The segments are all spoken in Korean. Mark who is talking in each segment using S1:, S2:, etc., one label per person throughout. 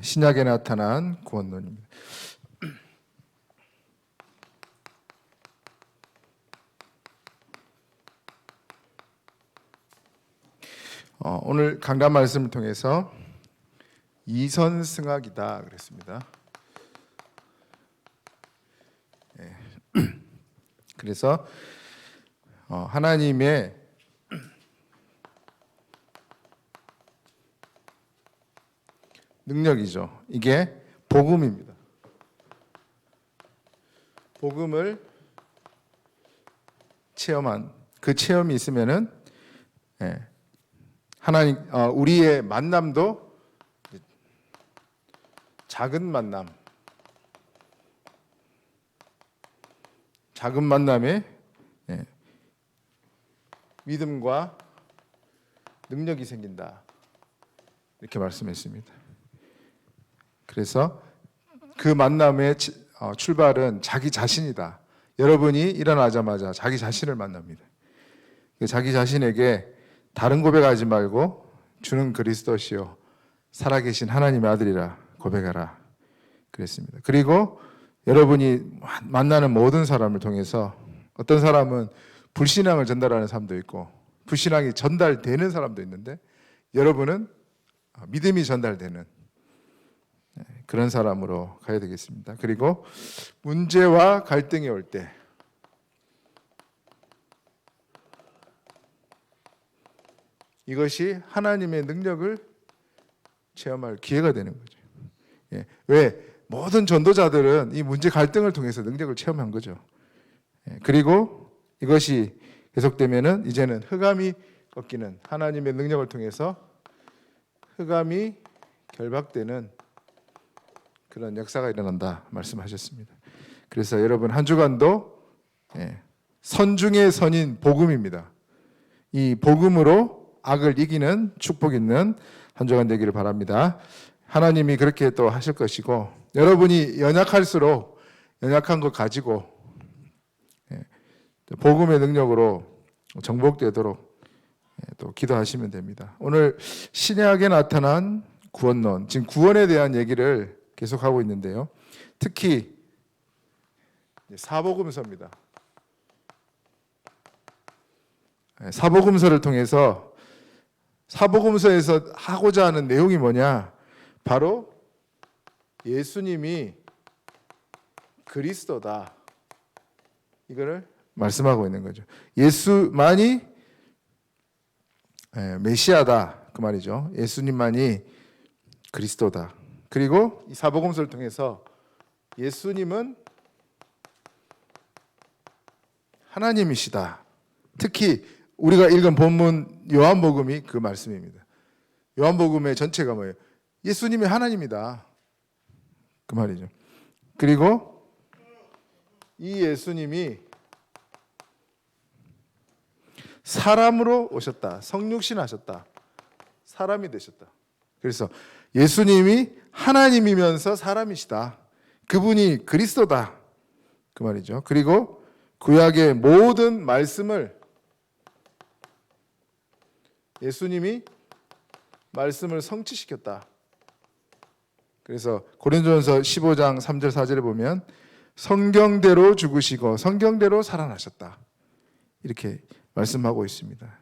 S1: 신약에 나타난 구원론입니다. 오늘 강단 말씀을 통해서 이선승학이다 그랬습니다. 그래서 하나님의 능력이죠. 이게 복음입니다. 복음을 체험한 그 체험이 있으면은 하나님 우리의 만남도 작은 만남에 믿음과 능력이 생긴다 이렇게 말씀했습니다. 그래서 그 만남의 출발은 자기 자신이다. 여러분이 일어나자마자 자기 자신을 만납니다. 자기 자신에게 다른 고백하지 말고 주는 그리스도시요 살아계신 하나님의 아들이라 고백하라 그랬습니다. 그리고 여러분이 만나는 모든 사람을 통해서 어떤 사람은 불신앙을 전달하는 사람도 있고 불신앙이 전달되는 사람도 있는데 여러분은 믿음이 전달되는 그런 사람으로 가야 되겠습니다. 그리고 문제와 갈등이 올 때 이것이 하나님의 능력을 체험할 기회가 되는 거죠. 왜? 모든 전도자들은 이 문제 갈등을 통해서 능력을 체험한 거죠. 그리고 이것이 계속되면은 이제는 흑암이 꺾이는 하나님의 능력을 통해서 흑암이 결박되는 그런 역사가 일어난다 말씀하셨습니다. 그래서 여러분 한 주간도 선 중의 선인 복음입니다. 이 복음으로 악을 이기는 축복 있는 한 주간 되기를 바랍니다. 하나님이 그렇게 또 하실 것이고 여러분이 연약할수록 연약한 것 가지고 복음의 능력으로 정복되도록 또 기도하시면 됩니다. 오늘 신약에 나타난 구원론, 지금 구원에 대한 얘기를 계속하고 있는데요. 특히 사복음서입니다. 사복음서를 통해서 사복음서에서 하고자 하는 내용이 뭐냐? 바로 예수님이 그리스도다. 이거를 말씀하고 있는 거죠. 예수만이 메시아다. 그 말이죠. 예수님만이 그리스도다. 그리고 이 사복음서를 통해서 예수님은 하나님이시다. 특히 우리가 읽은 본문 요한복음이 그 말씀입니다. 요한복음의 전체가 뭐예요? 예수님이 하나님이다. 그 말이죠. 그리고 이 예수님이 사람으로 오셨다. 성육신 하셨다. 사람이 되셨다. 그래서 예수님이 하나님이면서 사람이시다. 그분이 그리스도다. 그 말이죠. 그리고 구약의 모든 말씀을 예수님이 말씀을 성취시켰다. 그래서 고린도전서 15장 3절 4절에 보면 성경대로 죽으시고 성경대로 살아나셨다. 이렇게 말씀하고 있습니다.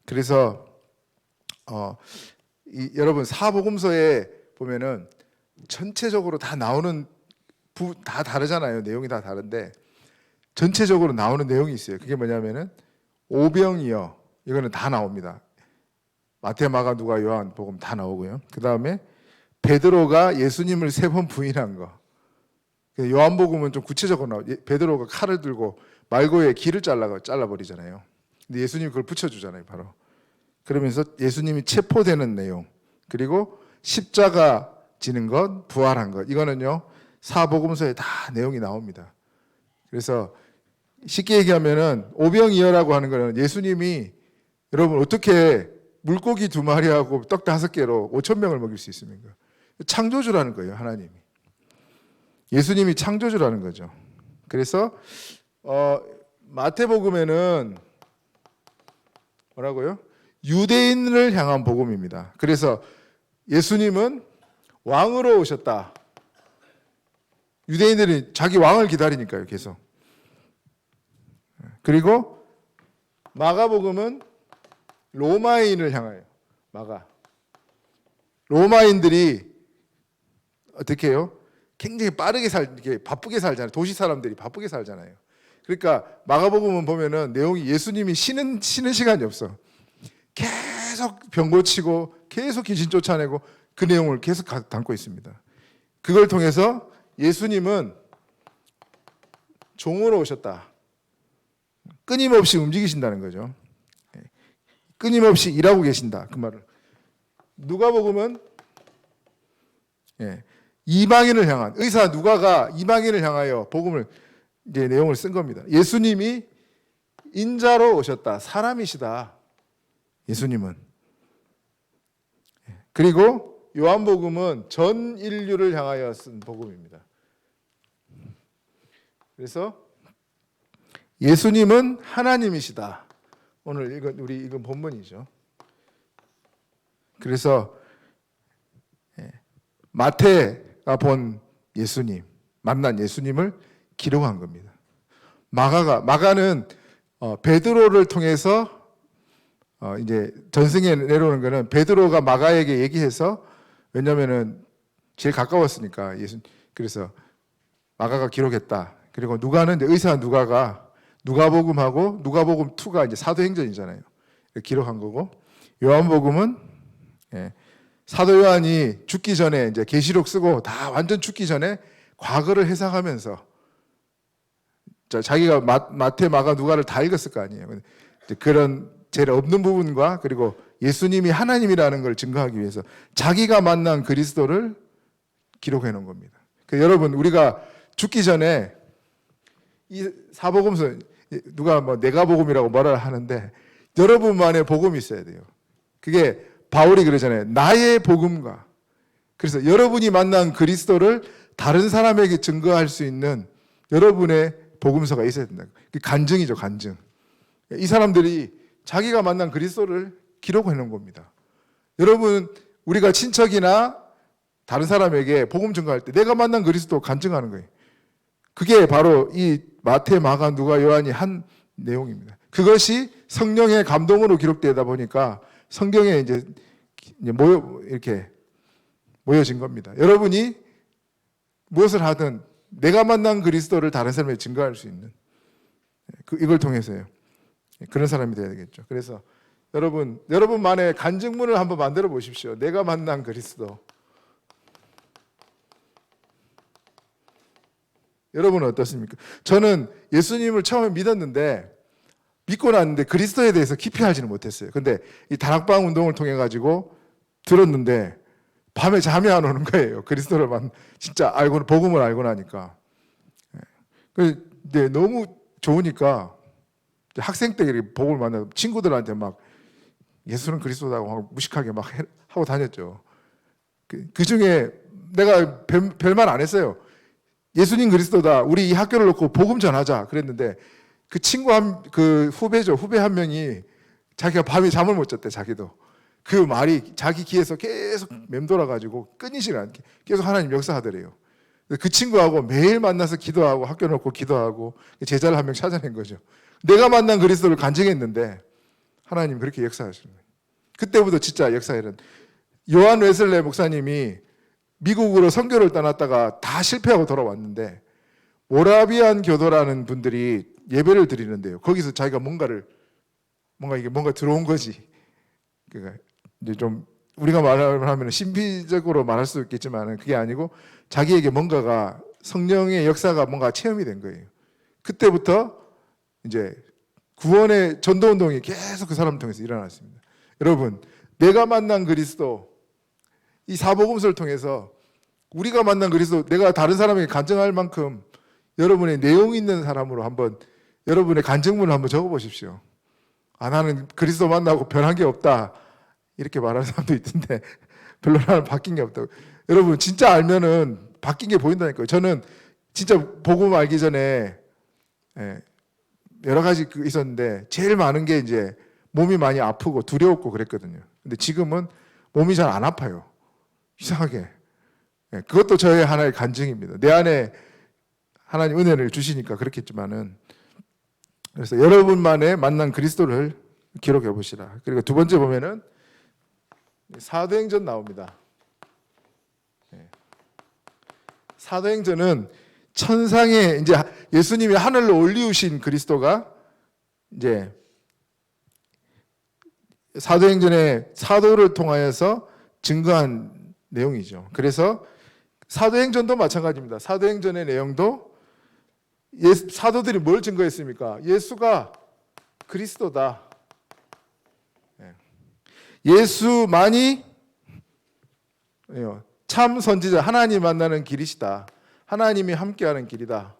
S1: 그래서 여러분 사복음서에 보면은 전체적으로 다 나오는 다 다르잖아요. 내용이 다 다른데 전체적으로 나오는 내용이 있어요. 그게 뭐냐면은 오병이어 이거는 다 나옵니다. 마태, 마가, 누가, 요한 복음 다 나오고요. 그 다음에 베드로가 예수님을 3번 부인한 거. 요한복음은 좀 구체적으로 나와요. 베드로가 칼을 들고 말고에 길을 잘라버리잖아요. 근데 예수님이 그걸 붙여주잖아요, 바로. 그러면서 예수님이 체포되는 내용, 그리고 십자가 지는 것, 부활한 것. 이거는요, 사복음서에 다 내용이 나옵니다. 그래서 쉽게 얘기하면은 오병이어라고 하는 거는 예수님이 여러분 어떻게 물고기 2마리하고 떡 5개로 5,000명을 먹일 수 있습니까? 창조주라는 거예요, 하나님이. 예수님이 창조주라는 거죠. 그래서 마태복음에는 뭐라고요? 유대인을 향한 복음입니다. 그래서 예수님은 왕으로 오셨다. 유대인들이 자기 왕을 기다리니까요, 계속. 그리고 마가복음은 로마인을 향하여 로마인들이 어떻게 해요? 굉장히 빠르게 이렇게 바쁘게 살잖아요. 도시 사람들이 바쁘게 살잖아요. 그러니까 마가복음은 보면은 내용이 예수님이 쉬는 시간이 없어. 계속 병 고치고 계속 귀신 쫓아내고 그 내용을 계속 담고 있습니다. 그걸 통해서 예수님은 종으로 오셨다. 끊임없이 움직이신다는 거죠. 끊임없이 일하고 계신다. 그 말을. 누가복음은 이방인을 향한 의사 누가가 이방인을 향하여 복음을 이제 내용을 쓴 겁니다. 예수님이 인자로 오셨다. 사람이시다. 예수님은. 그리고 요한복음은 전 인류를 향하여 쓴 복음입니다. 그래서 예수님은 하나님이시다. 오늘 우리 읽은 본문이죠. 그래서 마태가 본 예수님, 만난 예수님을 기록한 겁니다. 마가는 베드로를 통해서 이제 전승에 내려오는 거는 베드로가 마가에게 얘기해서, 왜냐면은 제일 가까웠으니까 그래서 마가가 기록했다. 그리고 누가는 이제 의사 누가가 누가복음하고 누가복음 2가 이제 사도행전이잖아요. 기록한 거고, 요한복음은 사도 요한이 죽기 전에 이제 계시록 쓰고 다 완전 죽기 전에 과거를 해석하면서 자기가 마태, 마가, 누가를 다 읽었을 거 아니에요. 그런 제일 없는 부분과 그리고 예수님이 하나님이라는 걸 증거하기 위해서 자기가 만난 그리스도를 기록해 놓은 겁니다. 여러분, 우리가 죽기 전에 이 사복음서 누가 내가 복음이라고 뭐라 하는데 여러분만의 복음이 있어야 돼요. 그게 바울이 그러잖아요. 나의 복음과. 그래서 여러분이 만난 그리스도를 다른 사람에게 증거할 수 있는 여러분의 복음서가 있어야 된다. 간증이죠, 간증. 이 사람들이 자기가 만난 그리스도를 기록해 놓은 겁니다. 여러분, 우리가 친척이나 다른 사람에게 복음 증거할 때 내가 만난 그리스도 간증하는 거예요. 그게 바로 이 마태, 마가, 누가, 요한이 한 내용입니다. 그것이 성령의 감동으로 기록되다 보니까 성경에 이제 이렇게 모여진 겁니다. 여러분이 무엇을 하든 내가 만난 그리스도를 다른 사람에게 증거할 수 있는 이걸 통해서요. 그런 사람이 되어야 되겠죠. 그래서 여러분만의 간증문을 한번 만들어 보십시오. 내가 만난 그리스도. 여러분은 어떻습니까? 저는 예수님을 처음에 믿었는데 믿고 났는데 그리스도에 대해서 깊이 알지는 못했어요. 근데 이 다락방 운동을 통해 가지고 들었는데 밤에 잠이 안 오는 거예요. 그리스도를 진짜 알고 복음을 알고 나니까. 근데 너무 좋으니까 학생 때 복음을 만나서 친구들한테 막 예수는 그리스도다고 막 무식하게 막 하고 다녔죠. 그 중에 내가 별말 안 했어요. 예수님 그리스도다. 우리 이 학교를 놓고 복음 전하자. 그랬는데 그 친구 후배 한 명이 자기가 밤에 잠을 못 잤대, 자기도. 그 말이 자기 귀에서 계속 맴돌아가지고 끊이질 않게 계속 하나님 역사하더래요. 그 친구하고 매일 만나서 기도하고 학교 놓고 기도하고 제자를 한 명 찾아낸 거죠. 내가 만난 그리스도를 간증했는데 하나님 그렇게 역사하시는 거예요. 그때부터 진짜 역사에는 요한 웨슬레 목사님이 미국으로 선교를 떠났다가 다 실패하고 돌아왔는데 모라비안 교도라는 분들이 예배를 드리는데요. 거기서 자기가 뭔가 들어온 거지. 그러니까 이제 좀 우리가 말하면 신비적으로 말할 수 있겠지만 그게 아니고 자기에게 뭔가가 성령의 역사가 뭔가 체험이 된 거예요. 그때부터 이제 구원의 전도운동이 계속 그 사람을 통해서 일어났습니다. 여러분, 내가 만난 그리스도, 이 사복음서를 통해서 우리가 만난 그리스도, 내가 다른 사람에게 간증할 만큼 여러분의 내용 있는 사람으로 한번 여러분의 간증문을 한번 적어보십시오. 나는 그리스도 만나고 변한 게 없다 이렇게 말하는 사람도 있던데 별로 나는 바뀐 게 없다고. 여러분 진짜 알면은 바뀐 게 보인다니까요. 저는 진짜 복음 알기 전에 여러 가지 있었는데 제일 많은 게 이제 몸이 많이 아프고 두려웠고 그랬거든요. 근데 지금은 몸이 잘 안 아파요. 이상하게. 예, 그것도 저의 하나의 간증입니다. 내 안에 하나님 은혜를 주시니까 그렇겠지만은, 그래서 여러분만의 만난 그리스도를 기록해 보시라. 그리고 두 번째 보면은 사도행전 나옵니다. 사도행전은 천상에 이제 예수님이 하늘로 올리우신 그리스도가 이제 사도행전의 사도를 통하여서 증거한 내용이죠. 그래서 사도행전도 마찬가지입니다. 사도행전의 내용도 사도들이 뭘 증거했습니까? 예수가 그리스도다. 예수만이 참 선지자, 하나님 만나는 길이시다. 하나님이 함께하는 길이다.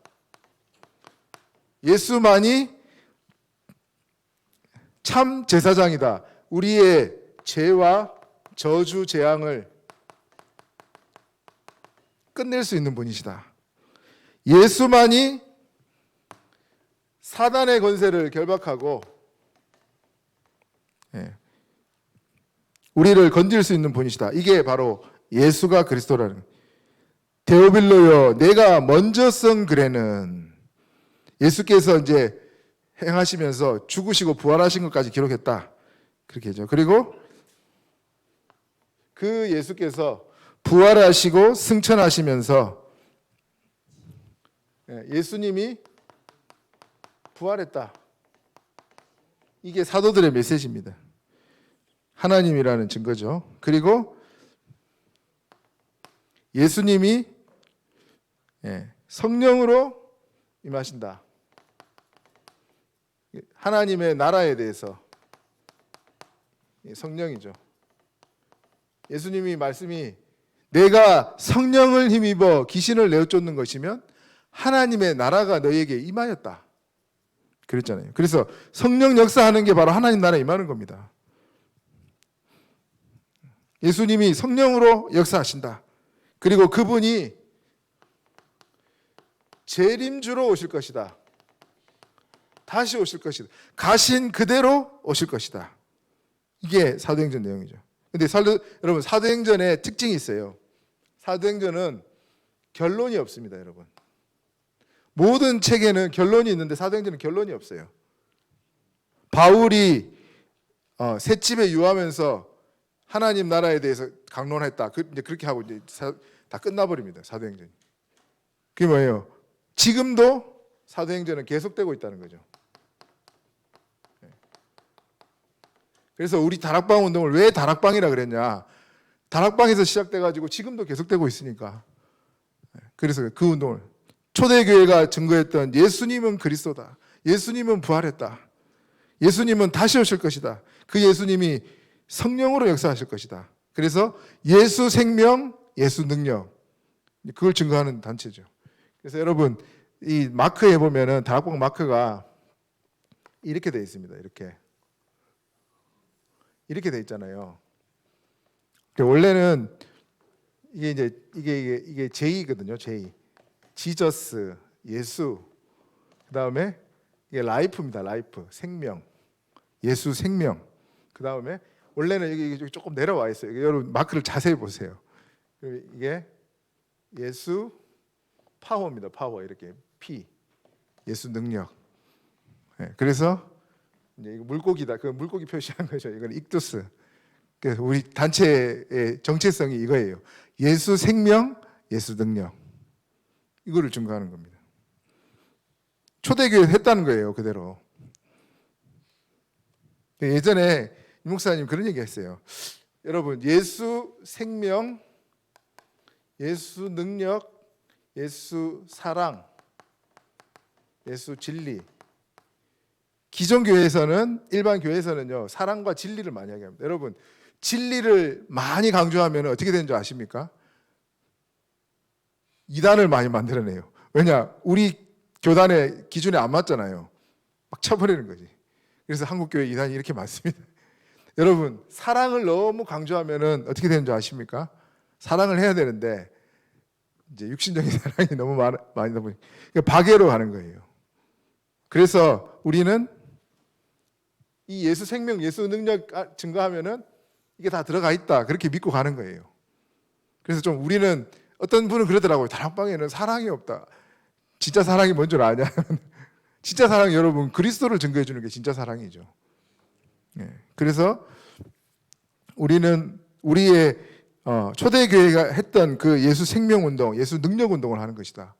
S1: 예수만이 참 제사장이다. 우리의 죄와 저주 재앙을 끝낼 수 있는 분이시다. 예수만이 사단의 권세를 결박하고 우리를 건질 수 있는 분이시다. 이게 바로 예수가 그리스도라는. 데오빌로여 내가 먼저 쓴 글에는 예수께서 이제 행하시면서 죽으시고 부활하신 것까지 기록했다. 그렇게 하죠. 그리고 그 예수께서 부활하시고 승천하시면서 예수님이 부활했다. 이게 사도들의 메시지입니다. 하나님이라는 증거죠. 그리고 예수님이 성령으로 임하신다. 하나님의 나라에 대해서 성령이죠. 예수님이 말씀이 내가 성령을 힘입어 귀신을 내어쫓는 것이면 하나님의 나라가 너희에게 임하였다. 그랬잖아요. 그래서 성령 역사하는 게 바로 하나님 나라에 임하는 겁니다. 예수님이 성령으로 역사하신다. 그리고 그분이 재림주로 오실 것이다. 다시 오실 것이다. 가신 그대로 오실 것이다. 이게 사도행전 내용이죠. 근데 여러분 사도행전의 특징이 있어요. 사도행전은 결론이 없습니다, 여러분. 모든 책에는 결론이 있는데 사도행전은 결론이 없어요. 바울이 셋집에 유하면서 하나님 나라에 대해서 강론했다. 이제 그렇게 하고 이제 다 끝나버립니다. 사도행전이. 그게 뭐예요? 지금도 사도행전은 계속되고 있다는 거죠. 그래서 우리 다락방 운동을 왜 다락방이라 그랬냐? 다락방에서 시작돼가지고 지금도 계속되고 있으니까. 그래서 그 운동을 초대교회가 증거했던 예수님은 그리스도다. 예수님은 부활했다. 예수님은 다시 오실 것이다. 그 예수님이 성령으로 역사하실 것이다. 그래서 예수 생명, 예수 능력, 그걸 증거하는 단체죠. 그래서 여러분 이 마크에 보면은 다락방 마크가 이렇게 되어 있습니다. 이렇게 되어 있잖아요. 원래는 이게 J거든요. J, 지저스, 예수. 그 다음에 이게 라이프입니다. 라이프, 생명, 예수 생명. 그 다음에 원래는 여기 조금 내려와 있어요. 여러분 마크를 자세히 보세요. 이게 예수 파워입니다. 파워 이렇게 P, 예수 능력. 그래서 이제 이거 물고기다. 그 물고기 표시한 거죠. 이건 익두스. 그래서 우리 단체의 정체성이 이거예요. 예수 생명, 예수 능력. 이거를 증거하는 겁니다. 초대교회 했다는 거예요, 그대로. 예전에 이 목사님 그런 얘기 했어요. 여러분, 예수 생명, 예수 능력, 예수 사랑, 예수 진리. 기존 교회에서는, 일반 교회에서는요, 사랑과 진리를 많이 얘기합니다. 여러분, 진리를 많이 강조하면 어떻게 되는 줄 아십니까? 이단을 많이 만들어내요. 왜냐? 우리 교단의 기준에 안 맞잖아요. 막 쳐버리는 거지. 그래서 한국교회 이단이 이렇게 많습니다. 여러분, 사랑을 너무 강조하면 어떻게 되는 줄 아십니까? 사랑을 해야 되는데 이제 육신적인 사랑이 너무 많이다 보니까 박애로 가는 거예요. 그래서 우리는 이 예수 생명, 예수 능력 증거하면은 이게 다 들어가 있다. 그렇게 믿고 가는 거예요. 그래서 좀 우리는 어떤 분은 그러더라고요. 다락방에는 사랑이 없다. 진짜 사랑이 뭔 줄 아냐? 진짜 사랑, 여러분, 그리스도를 증거해 주는 게 진짜 사랑이죠. 그래서 우리는 우리의 초대교회가 했던 그 예수 생명운동, 예수 능력운동을 하는 것이다.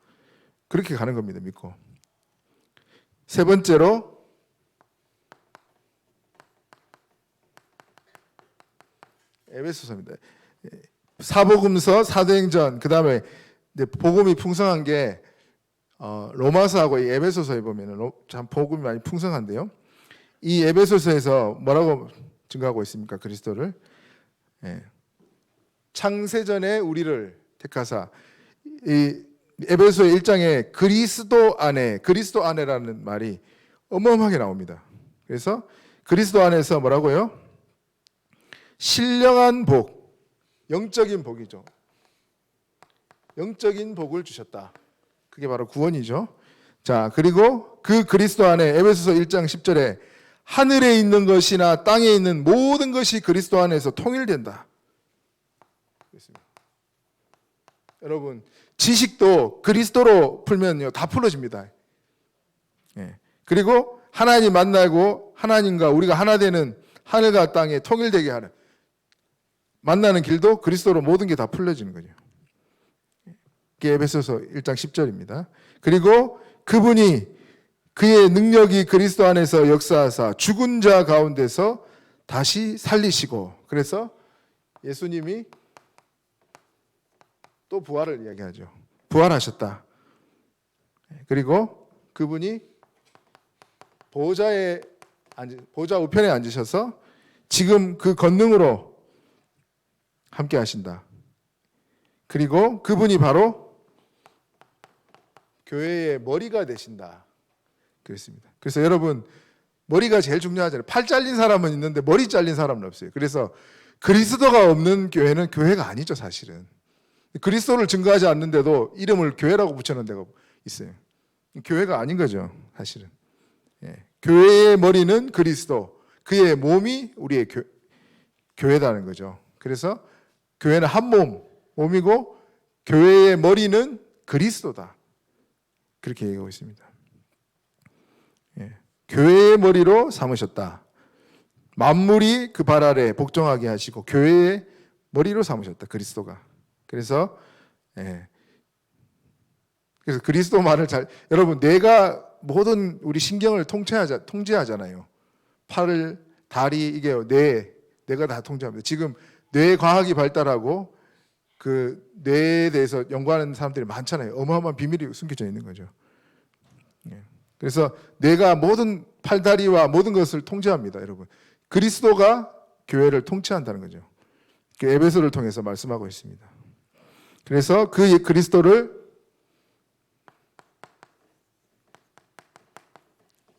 S1: 그렇게 가는 겁니다. 믿고. 세 번째로 에베소서입니다. 사복음서, 사도행전, 그 다음에 복음이 풍성한 게 로마서하고 이 에베소서에 보면은 참 복음이 많이 풍성한데요. 이 에베소서에서 뭐라고 증거하고 있습니까? 그리스도를 창세전에 우리를 택하사, 이 에베소 1장에 그리스도 안에라는 말이 어마어마하게 나옵니다. 그래서 그리스도 안에서 뭐라고요? 신령한 복, 영적인 복이죠. 영적인 복을 주셨다. 그게 바로 구원이죠. 자, 그리고 그 그리스도 안에 에베소서 1장 10절에 하늘에 있는 것이나 땅에 있는 모든 것이 그리스도 안에서 통일된다. 그렇습니다. 여러분, 지식도 그리스도로 풀면요, 다 풀어집니다. 그리고 하나님 만나고 하나님과 우리가 하나 되는, 하늘과 땅에 통일되게 하는, 만나는 길도 그리스도로 모든 게 다 풀려지는 거죠. 그게 에베소서 1장 10절입니다. 그리고 그분이, 그의 능력이 그리스도 안에서 역사하사 죽은 자 가운데서 다시 살리시고, 그래서 예수님이 또 부활을 이야기하죠. 부활하셨다. 그리고 그분이 보좌 우편에 앉으셔서 지금 그 권능으로 함께 하신다. 그리고 그분이 바로 교회의 머리가 되신다. 그렇습니다. 그래서 여러분, 머리가 제일 중요하잖아요. 팔 잘린 사람은 있는데 머리 잘린 사람은 없어요. 그래서 그리스도가 없는 교회는 교회가 아니죠, 사실은. 그리스도를 증거하지 않는데도 이름을 교회라고 붙여놓은 데가 있어요. 교회가 아닌 거죠, 사실은. 교회의 머리는 그리스도, 그의 몸이 우리의 교회다는 거죠. 그래서 교회는 한 몸이고 교회의 머리는 그리스도다. 그렇게 얘기하고 있습니다. 교회의 머리로 삼으셨다. 만물이 그 발 아래 복종하게 하시고 교회의 머리로 삼으셨다. 그리스도가. 그래서 그리스도 말을 여러분, 뇌가 모든 우리 신경을 통제하잖아요. 팔을, 다리, 이게 뇌가 다 통제합니다. 지금 뇌 과학이 발달하고 그 뇌에 대해서 연구하는 사람들이 많잖아요. 어마어마한 비밀이 숨겨져 있는 거죠. 그래서 뇌가 모든 팔다리와 모든 것을 통제합니다, 여러분. 그리스도가 교회를 통치한다는 거죠. 그 에베소를 통해서 말씀하고 있습니다. 그래서 그 그리스도를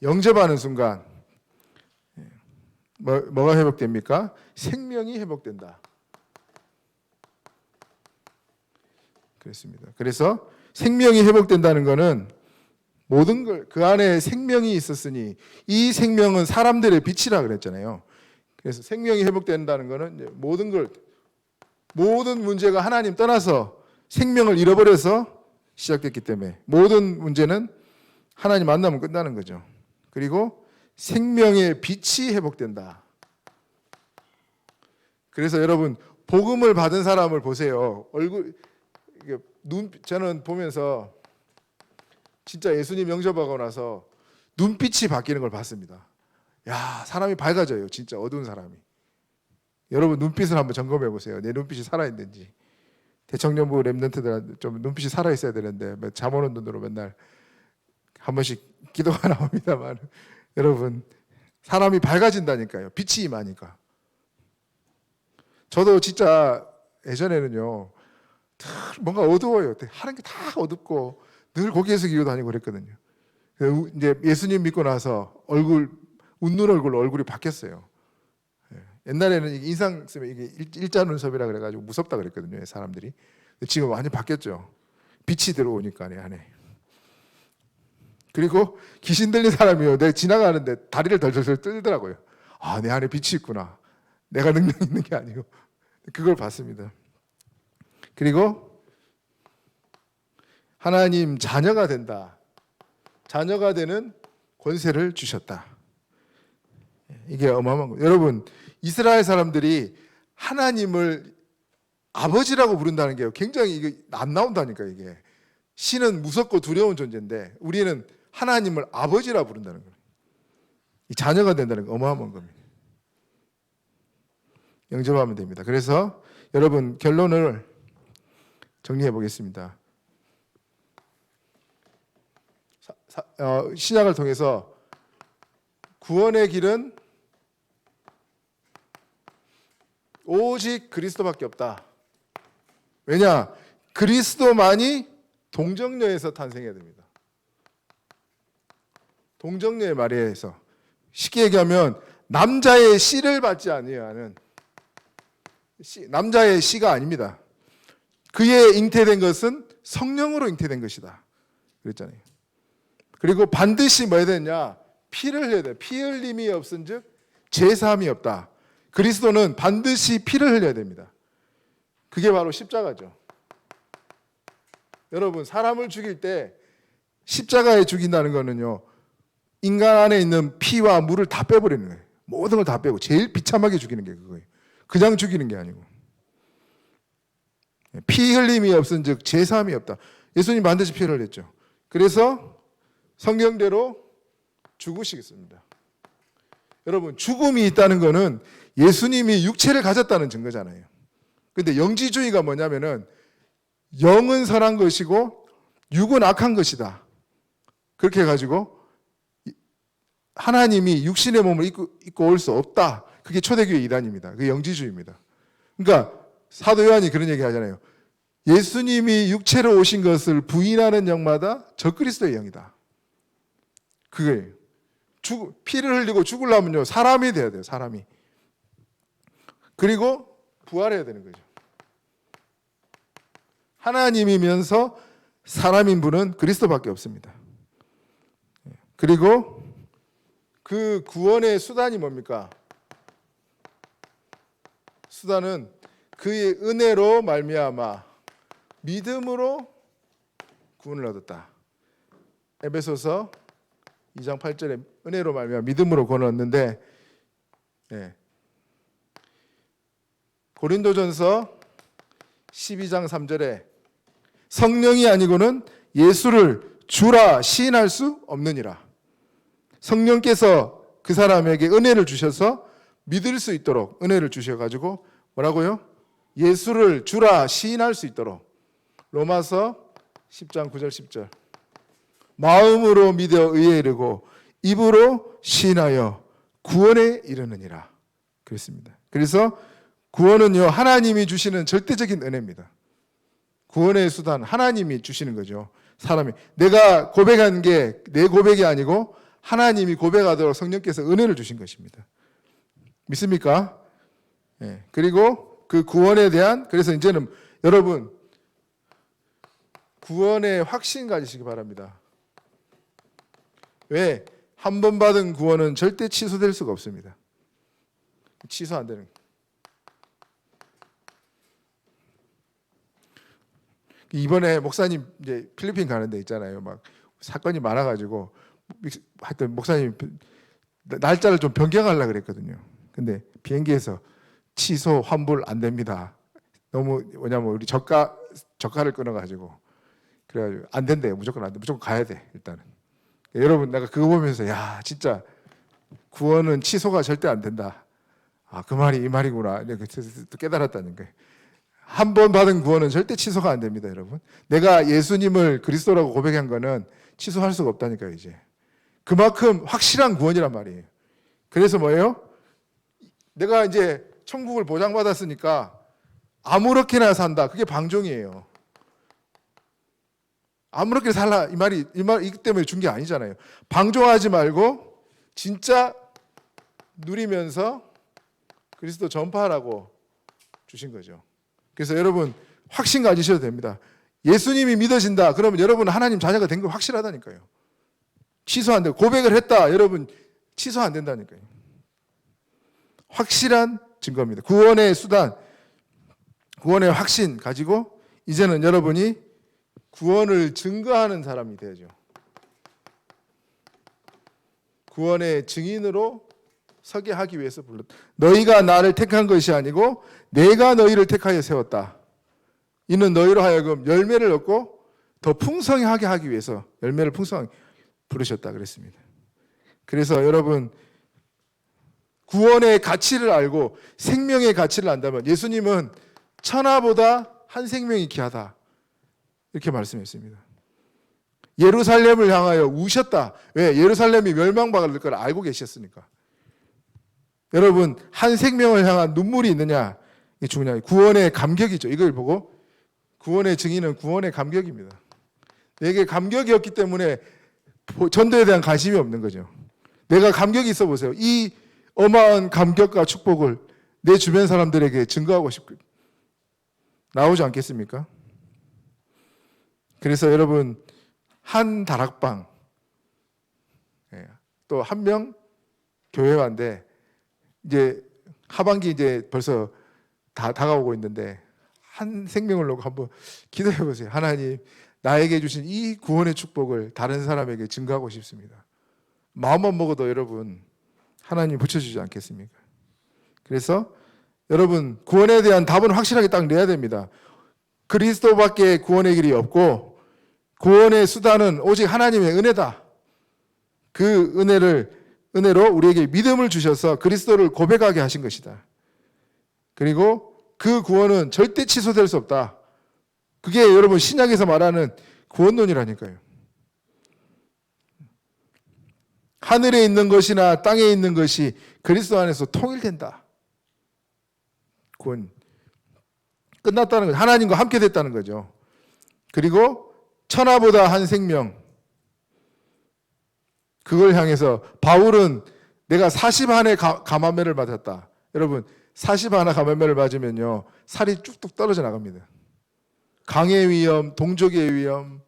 S1: 영접하는 순간 뭐가 회복됩니까? 생명이 회복된다. 그렇습니다. 그래서 생명이 회복된다는 것은 모든 걸, 그 안에 생명이 있었으니 이 생명은 사람들의 빛이라 그랬잖아요. 그래서 생명이 회복된다는 것은 모든 문제가 하나님 떠나서 생명을 잃어버려서 시작됐기 때문에 모든 문제는 하나님 만나면 끝나는 거죠. 그리고 생명의 빛이 회복된다. 그래서 여러분, 복음을 받은 사람을 보세요. 저는 보면서 진짜 예수님 영접하고 나서 눈빛이 바뀌는 걸 봤습니다. 야, 사람이 밝아져요. 진짜 어두운 사람이. 여러분, 눈빛을 한번 점검해 보세요. 내 눈빛이 살아있는지. 대청년부 랩런트들한테 좀 눈빛이 살아있어야 되는데 잠 오는 눈으로 맨날 한 번씩 기도가 나옵니다만, 여러분, 사람이 밝아진다니까요. 빛이 임하니까. 저도 진짜 예전에는요, 뭔가 어두워요. 하는 게 다 어둡고 늘 고개에서 기고 다니고 그랬거든요. 이제 예수님 믿고 나서 웃는 얼굴로 얼굴이 바뀌었어요. 옛날에는 인상 쓰면 이게 일자 눈썹이라 그래가지고 무섭다 그랬거든요, 사람들이. 지금 완전 바뀌었죠. 빛이 들어오니까 내 안에. 그리고 귀신 들린 사람이요, 내가 지나가는데 다리를 덜덜덜 떨더라고요. 아, 내 안에 빛이 있구나. 내가 능력 있는 게 아니고. 그걸 봤습니다. 그리고 하나님 자녀가 된다. 자녀가 되는 권세를 주셨다. 이게 어마어마한 거예요. 여러분, 이스라엘 사람들이 하나님을 아버지라고 부른다는 게 굉장히 이게 안 나온다니까. 이게 신은 무섭고 두려운 존재인데 우리는 하나님을 아버지라 부른다는 거예요. 이 자녀가 된다는 거 어마어마한 겁니다. 영접하면 됩니다. 그래서 여러분 결론을 정리해 보겠습니다. 신약을 통해서 구원의 길은 오직 그리스도밖에 없다. 왜냐? 그리스도만이 동정녀에서 탄생해야 됩니다. 동정녀의 마리아에서. 쉽게 얘기하면 남자의 씨를 받지 아니하는 남자의 씨가 아닙니다. 그의 잉태된 것은 성령으로 잉태된 것이다. 그랬잖아요. 그리고 반드시 뭐 해야 되냐? 피를 흘려야 돼. 피 흘림이 없은즉 제사함이 없다. 그리스도는 반드시 피를 흘려야 됩니다. 그게 바로 십자가죠. 여러분, 사람을 죽일 때 십자가에 죽인다는 거는요, 인간 안에 있는 피와 물을 다 빼버리는 거예요. 모든 걸 다 빼고 제일 비참하게 죽이는 게 그거예요. 그냥 죽이는 게 아니고. 피 흘림이 없은즉 제사함이 없다. 예수님 반드시 피를 흘렸죠. 그래서 성경대로 죽으시겠습니다. 여러분, 죽음이 있다는 거는 예수님이 육체를 가졌다는 증거잖아요. 근데 영지주의가 뭐냐면은 영은 선한 것이고 육은 악한 것이다. 그렇게 해가지고 하나님이 육신의 몸을 입고 올 수 없다. 그게 초대교회 이단입니다. 그게 영지주의입니다. 그러니까 사도 요한이 그런 얘기 하잖아요. 예수님이 육체로 오신 것을 부인하는 영마다 적그리스도의 영이다. 그거예요. 피를 흘리고 죽으려면요, 사람이 돼야 돼요. 사람이. 그리고 부활해야 되는 거죠. 하나님이면서 사람인 분은 그리스도밖에 없습니다. 그리고 그 구원의 수단이 뭡니까? 수단은 그의 은혜로 말미암아 믿음으로 구원을 얻었다. 에베소서 2장 8절에 은혜로 말미암아 믿음으로 구원을 얻는데, 고린도전서 12장 3절에 성령이 아니고는 예수를 주라 시인할 수 없느니라. 성령께서 그 사람에게 은혜를 주셔서 믿을 수 있도록 은혜를 주셔가지고 뭐라고요? 예수를 주라 시인할 수 있도록. 로마서 10장 9절 10절 마음으로 믿어 의에 이르고 입으로 시인하여 구원에 이르느니라. 그랬습니다. 그래서 구원은요, 하나님이 주시는 절대적인 은혜입니다. 구원의 수단 하나님이 주시는 거죠. 사람이 내가 고백한 게 내 고백이 아니고 하나님이 고백하도록 성령께서 은혜를 주신 것입니다. 믿습니까? 네. 그리고 그 구원에 대한, 그래서 이제는 여러분 구원의 확신 가지시기 바랍니다. 왜? 한 번 받은 구원은 절대 취소될 수가 없습니다. 취소 안 되는. 이번에 목사님 이제 필리핀 가는 데 있잖아요. 막 사건이 많아가지고 하여튼 목사님 날짜를 좀 변경하려고 그랬거든요. 근데 비행기에서 취소 환불 안 됩니다. 너무 뭐냐면 우리 저가를 끊어가지고 그래가지고 안 된대요. 무조건 안 돼. 무조건 가야 돼 일단은. 여러분, 내가 그거 보면서 야 진짜 구원은 취소가 절대 안 된다. 아, 그 말이 이 말이구나. 또 깨달았다는 거예요. 한 번 받은 구원은 절대 취소가 안 됩니다, 여러분. 내가 예수님을 그리스도라고 고백한 거는 취소할 수가 없다니까요, 이제. 그만큼 확실한 구원이란 말이에요. 그래서 뭐예요? 내가 이제 천국을 보장받았으니까 아무렇게나 산다. 그게 방종이에요. 아무렇게나 살라. 이 말이 때문에 준 게 아니잖아요. 방종하지 말고 진짜 누리면서 그리스도 전파하라고 주신 거죠. 그래서 여러분 확신 가지셔도 됩니다. 예수님이 믿어진다. 그러면 여러분은 하나님 자녀가 된 거 확실하다니까요. 취소 안 되고 고백을 했다. 여러분 취소 안 된다니까요. 확실한 증거입니다. 구원의 수단, 구원의 확신 가지고 이제는 여러분이 구원을 증거하는 사람이 되죠. 구원의 증인으로 서게 하기 위해서 불렀다. 너희가 나를 택한 것이 아니고 내가 너희를 택하여 세웠다. 이는 너희로 하여금 열매를 얻고 더 풍성하게 하기 위해서 열매를 풍성하게 부르셨다 그랬습니다. 그래서 여러분, 구원의 가치를 알고 생명의 가치를 안다면 예수님은 천하보다 한 생명이 귀하다 이렇게 말씀했습니다. 예루살렘을 향하여 우셨다. 왜? 예루살렘이 멸망받을 걸 알고 계셨으니까. 여러분, 한 생명을 향한 눈물이 있느냐? 이게 중요해요. 구원의 감격이죠. 이걸 보고 구원의 증인은 구원의 감격입니다. 내게 감격이 없기 때문에 전도에 대한 관심이 없는 거죠. 내가 감격이 있어 보세요. 이 어마어마한 감격과 축복을 내 주변 사람들에게 증거하고 싶고 나오지 않겠습니까? 그래서 여러분, 한 다락방, 또 한 명 교회와인데 이제 하반기 이제 벌써 다가오고 있는데 한 생명을 놓고 한번 기도해 보세요. 하나님, 나에게 주신 이 구원의 축복을 다른 사람에게 증거하고 싶습니다. 마음만 먹어도 여러분 하나님 붙여주지 않겠습니까? 그래서 여러분, 구원에 대한 답은 확실하게 딱 내야 됩니다. 그리스도밖에 구원의 길이 없고 구원의 수단은 오직 하나님의 은혜다. 그 은혜로 우리에게 믿음을 주셔서 그리스도를 고백하게 하신 것이다. 그리고 그 구원은 절대 취소될 수 없다. 그게 여러분 신약에서 말하는 구원론이라니까요. 하늘에 있는 것이나 땅에 있는 것이 그리스도 안에서 통일된다. 구원 끝났다는 거죠. 하나님과 함께 됐다는 거죠. 그리고 천하보다 한 생명, 그걸 향해서 바울은 내가 40한의 감암매를 맞았다. 여러분, 40한의 감암매를 맞으면요 살이 쭉쭉 떨어져 나갑니다. 강의 위험, 동족의 위험,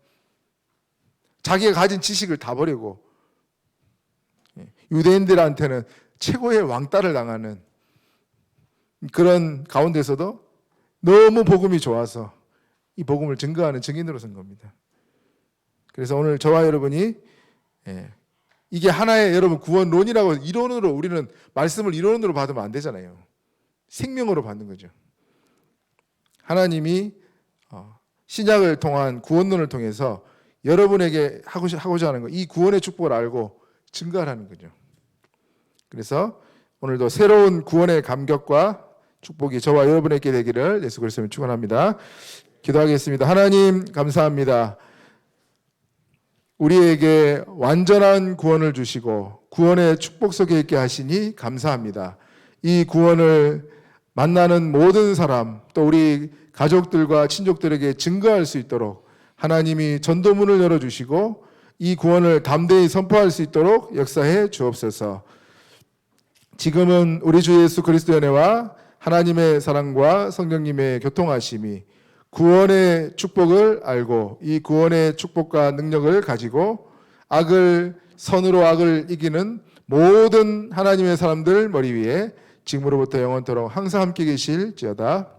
S1: 자기가 가진 지식을 다 버리고 유대인들한테는 최고의 왕따를 당하는 그런 가운데서도 너무 복음이 좋아서 이 복음을 증거하는 증인으로 선 겁니다. 그래서 오늘 저와 여러분이 이게 하나의 여러분 구원론이라고 이론으로 우리는 말씀을 이론으로 받으면 안 되잖아요. 생명으로 받는 거죠. 하나님이 신약을 통한 구원론을 통해서 여러분에게 하고자 하는 거, 이 구원의 축복을 알고 증거하라는 거죠. 그래서 오늘도 새로운 구원의 감격과 축복이 저와 여러분에게 되기를 예수 그리스도로 축원합니다. 기도하겠습니다. 하나님 감사합니다. 우리에게 완전한 구원을 주시고 구원의 축복 속에 있게 하시니 감사합니다. 이 구원을 만나는 모든 사람, 또 우리 가족들과 친족들에게 증거할 수 있도록 하나님이 전도문을 열어주시고 이 구원을 담대히 선포할 수 있도록 역사해 주옵소서. 지금은 우리 주 예수 그리스도의 은혜와 하나님의 사랑과 성령님의 교통하심이 구원의 축복을 알고 이 구원의 축복과 능력을 가지고 선으로 악을 이기는 모든 하나님의 사람들 머리 위에 지금으로부터 영원토록 항상 함께 계실지어다.